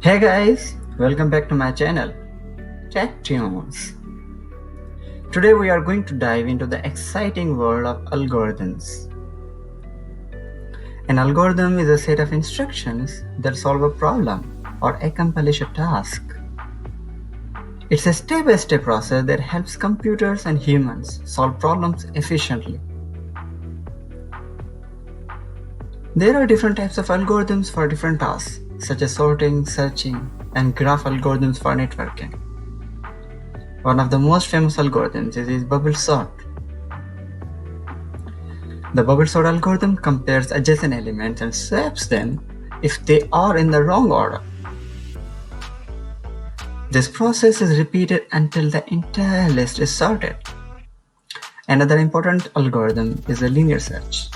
Hey guys, welcome back to my channel, TechTunes. Today we are going to dive into the exciting world of algorithms. An algorithm is a set of instructions that solve a problem or accomplish a task. It's a step-by-step process that helps computers and humans solve problems efficiently. There are different types of algorithms for different tasks, such as sorting, searching, and graph algorithms for networking. One of the most famous algorithms is bubble sort. The bubble sort algorithm compares adjacent elements and swaps them if they are in the wrong order. This process is repeated until the entire list is sorted. Another important algorithm is a linear search.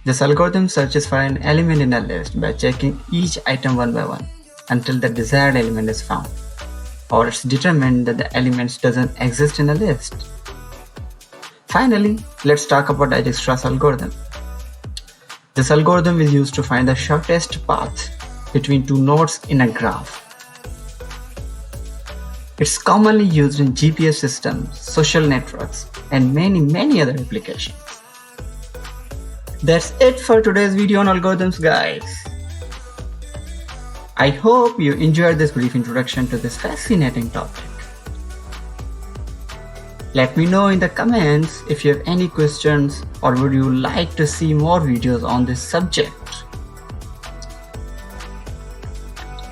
This algorithm searches for an element in a list by checking each item one by one until the desired element is found, or it's determined that the element doesn't exist in a list. Finally, let's talk about Dijkstra's algorithm. This algorithm is used to find the shortest path between two nodes in a graph. It's commonly used in GPS systems, social networks, and many other applications. That's it for today's video on algorithms, guys. I hope you enjoyed this brief introduction to this fascinating topic. Let me know in the comments if you have any questions or would you like to see more videos on this subject.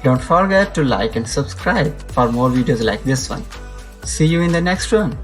Don't forget to like and subscribe for more videos like this one. See you in the next one.